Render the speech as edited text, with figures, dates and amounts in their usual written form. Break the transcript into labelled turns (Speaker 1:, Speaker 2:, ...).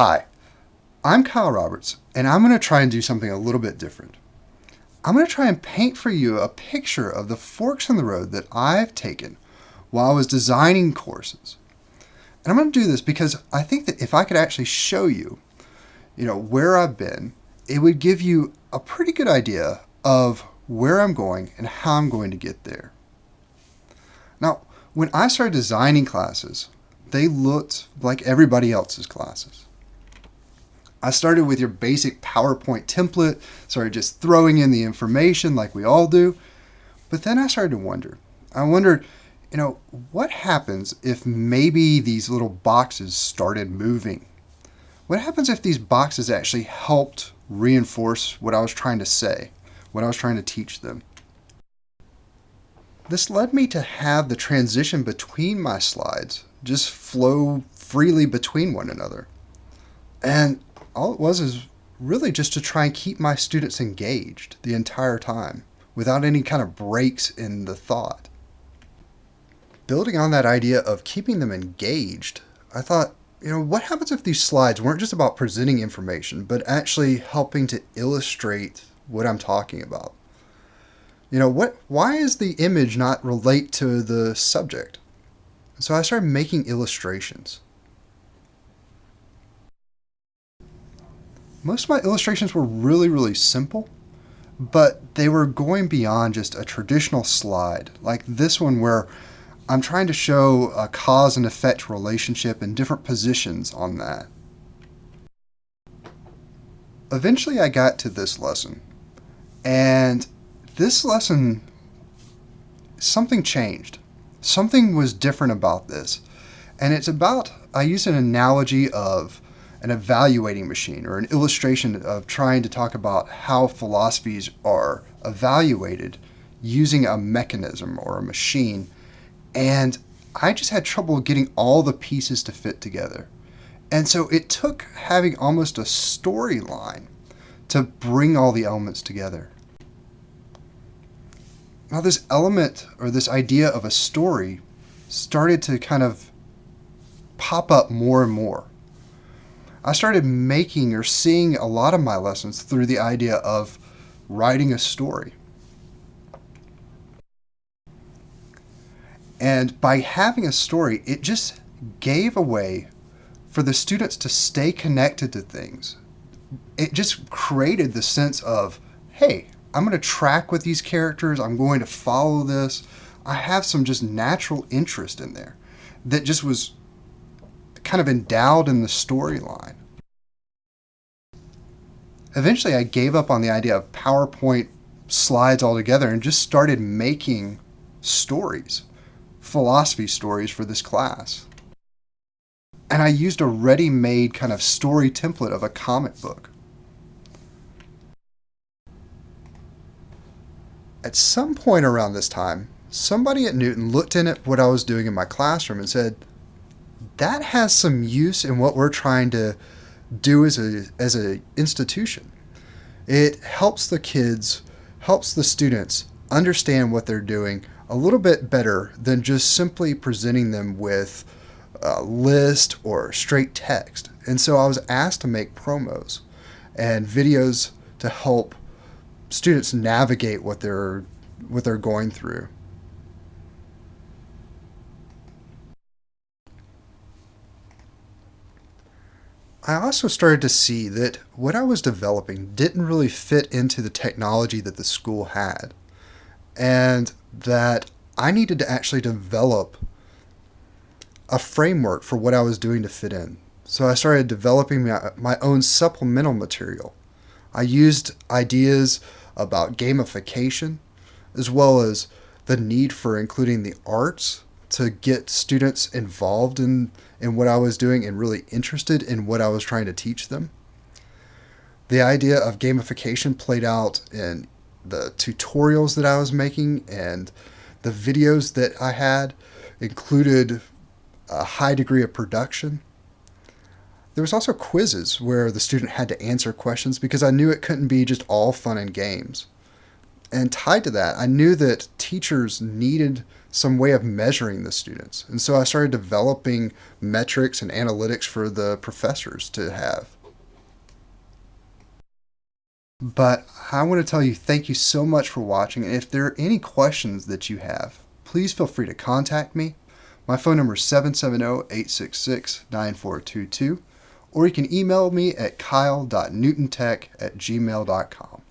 Speaker 1: Hi, I'm Kyle Roberts, and I'm going to try and do something a little bit different. I'm going to try and paint for you a picture of the forks in the road that I've taken while I was designing courses. And I'm going to do this because I think that if I could actually show you, where I've been, it would give you a pretty good idea of where I'm going and how I'm going to get there. Now, when I started designing classes, they looked like everybody else's classes. I started with your basic PowerPoint template, started just throwing in the information like we all do. But then I started to wonder. I wondered, what happens if maybe these little boxes started moving? What happens if these boxes actually helped reinforce what I was trying to say, what I was trying to teach them? This led me to have the transition between my slides just flow freely between one another. And all it was is really just to try and keep my students engaged the entire time without any kind of breaks in the thought. Building on that idea of keeping them engaged, I thought, what happens if these slides weren't just about presenting information, but actually helping to illustrate what I'm talking about? Why is the image not relate to the subject? So I started making illustrations. Most of my illustrations were really, really simple, but they were going beyond just a traditional slide, like this one where I'm trying to show a cause and effect relationship and different positions on that. Eventually I got to this lesson, and this lesson, something changed. Something was different about this, and it's about, I use an analogy of an evaluating machine or an illustration of trying to talk about how philosophies are evaluated using a mechanism or a machine. And I just had trouble getting all the pieces to fit together. And so it took having almost a storyline to bring all the elements together. Now, this element or this idea of a story started to kind of pop up more and more. I started making or seeing a lot of my lessons through the idea of writing a story. And by having a story, it just gave a way for the students to stay connected to things. It just created the sense of, hey, I'm going to track with these characters. I'm going to follow this. I have some just natural interest in there that just was kind of endowed in the storyline. Eventually, I gave up on the idea of PowerPoint slides altogether and just started making stories, philosophy stories for this class. And I used a ready-made kind of story template of a comic book. At some point around this time, somebody at Newton looked in at what I was doing in my classroom and said, that has some use in what we're trying to do as a institution. It helps the kids, helps the students understand what they're doing a little bit better than just simply presenting them with a list or straight text. And so I was asked to make promos and videos to help students navigate what they're going through. I also started to see that what I was developing didn't really fit into the technology that the school had, and that I needed to actually develop a framework for what I was doing to fit in. So I started developing my own supplemental material. I used ideas about gamification, as well as the need for including the arts to get students involved in what I was doing and really interested in what I was trying to teach them. The idea of gamification played out in the tutorials that I was making, and the videos that I had included a high degree of production. There was also quizzes where the student had to answer questions because I knew it couldn't be just all fun and games. And tied to that, I knew that teachers needed some way of measuring the students. And so I started developing metrics and analytics for the professors to have. But I want to tell you thank you so much for watching. And if there are any questions that you have, please feel free to contact me. My phone number is 770-866-9422, or you can email me at kyle.newtontech@gmail.com.